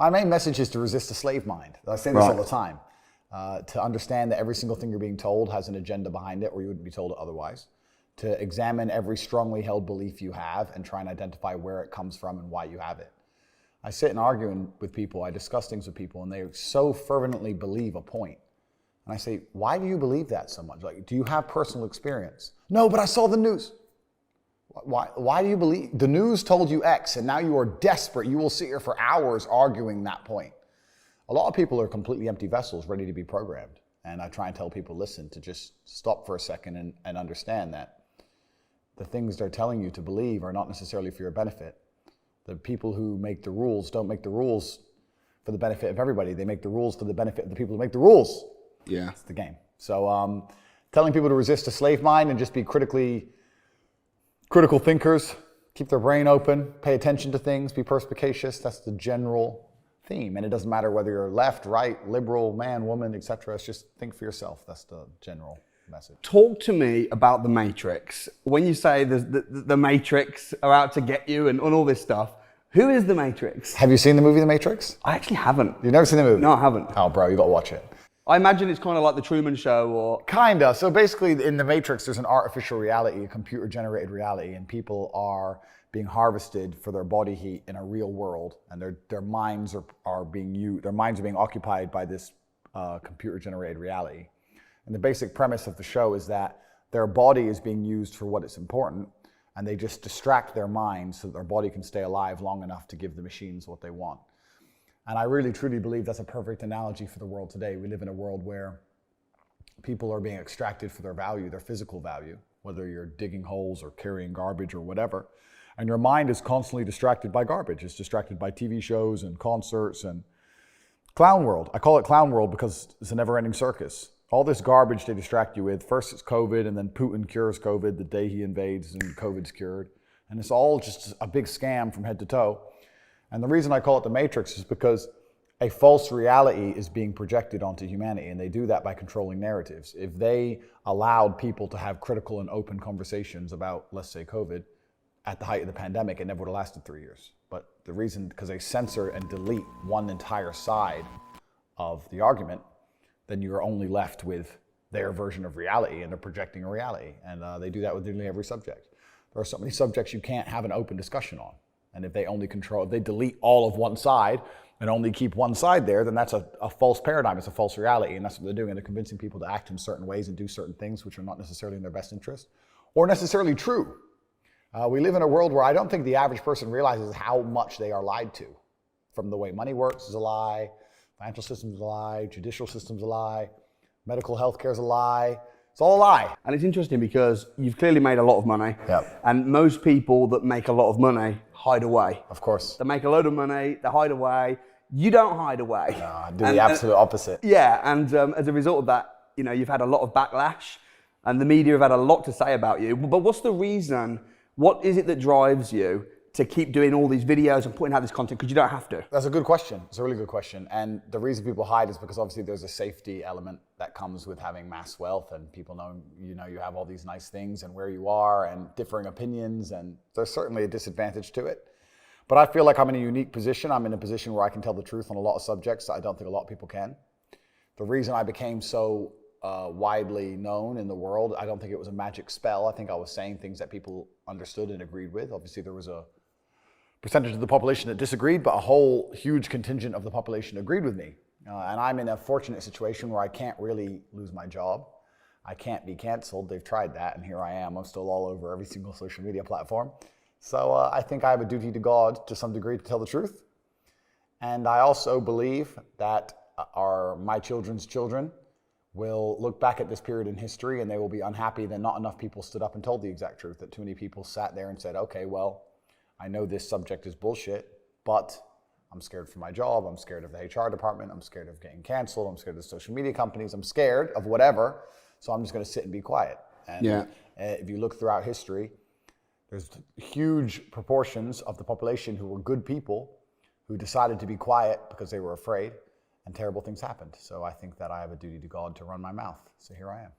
My main message is to resist the slave mind. I say this all the time. To understand that every single thing you're being told has an agenda behind it, or you wouldn't be told it otherwise. To examine every strongly held belief you have and try and identify where it comes from and why you have it. I sit and argue with people, I discuss things with people, and they so fervently believe a point. And I say, why do you believe that so much? Like, do you have personal experience? No, but I saw the news. Why do you believe? The news told you X, and now you are desperate. You will sit here for hours arguing that point. A lot of people are completely empty vessels ready to be programmed. And I try and tell people, listen, to just stop for a second and understand that the things they're telling you to believe are not necessarily for your benefit. The people who make the rules don't make the rules for the benefit of everybody. They make the rules for the benefit of the people who make the rules. Yeah. That's the game. So telling people to resist a slave mind and just be critical thinkers, keep their brain open, pay attention to things, be perspicacious, that's the general theme. And it doesn't matter whether you're left, right, liberal, man, woman, etc. It's just think for yourself. That's the general message. Talk to me about the Matrix. When you say the Matrix are out to get you and all this stuff, who is the Matrix? Have you seen the movie The Matrix? I actually haven't. You've never seen the movie? No, I haven't. Oh, bro, you got to watch it. I imagine it's kind of like the Truman Show or... Kinda. So basically in the Matrix, there's an artificial reality, a computer generated reality, and people are being harvested for their body heat in a real world, and their minds are being used, their minds are being occupied by this computer generated reality. And the basic premise of the show is that their body is being used for what is important, and they just distract their minds so that their body can stay alive long enough to give the machines what they want. And I really, truly believe that's a perfect analogy for the world today. We live in a world where people are being extracted for their value, their physical value, whether you're digging holes or carrying garbage or whatever. And your mind is constantly distracted by garbage. It's distracted by TV shows and concerts and clown world. I call it clown world because it's a never-ending circus. All this garbage they distract you with. First it's COVID, and then Putin cures COVID the day he invades and COVID's cured. And it's all just a big scam from head to toe. And the reason I call it the Matrix is because a false reality is being projected onto humanity, and they do that by controlling narratives. If they allowed people to have critical and open conversations about, let's say, COVID, at the height of the pandemic, it never would have lasted 3 years. But the reason, because they censor and delete one entire side of the argument, then you're only left with their version of reality, and they're projecting a reality. And they do that with nearly every subject. There are so many subjects you can't have an open discussion on. And if they delete all of one side and only keep one side there, then that's a false paradigm, it's a false reality, and that's what they're doing. And they're convincing people to act in certain ways and do certain things which are not necessarily in their best interest or necessarily true. We live in a world where I don't think the average person realizes how much they are lied to. From the way money works is a lie, financial system is a lie, judicial system is a lie, medical health care is a lie. It's all a lie. And it's interesting because you've clearly made a lot of money. Yep. And most people that make a lot of money hide away. Of course. They make a load of money, they hide away. You don't hide away. No, I do the absolute opposite. Yeah, and as a result of that, you've had a lot of backlash, and the media have had a lot to say about you. But what's the reason? What is it that drives you to keep doing all these videos and putting out this content? Because you don't have to. That's a good question. It's a really good question. And the reason people hide is because obviously there's a safety element that comes with having mass wealth, and people know, you have all these nice things and where you are and differing opinions, and there's certainly a disadvantage to it. But I feel like I'm in a unique position. I'm in a position where I can tell the truth on a lot of subjects that I don't think a lot of people can. The reason I became so widely known in the world, I don't think it was a magic spell. I think I was saying things that people understood and agreed with. Obviously there was a percentage of the population that disagreed, but a whole huge contingent of the population agreed with me. And I'm in a fortunate situation where I can't really lose my job. I can't be canceled. They've tried that, and here I am. I'm still all over every single social media platform. So I think I have a duty to God to some degree to tell the truth. And I also believe that my children's children will look back at this period in history and they will be unhappy that not enough people stood up and told the exact truth, that too many people sat there and said, okay, well, I know this subject is bullshit, but I'm scared for my job, I'm scared of the HR department, I'm scared of getting canceled, I'm scared of the social media companies, I'm scared of whatever, so I'm just gonna sit and be quiet. And if you look throughout history, there's huge proportions of the population who were good people who decided to be quiet because they were afraid, and terrible things happened. So I think that I have a duty to God to run my mouth. So here I am.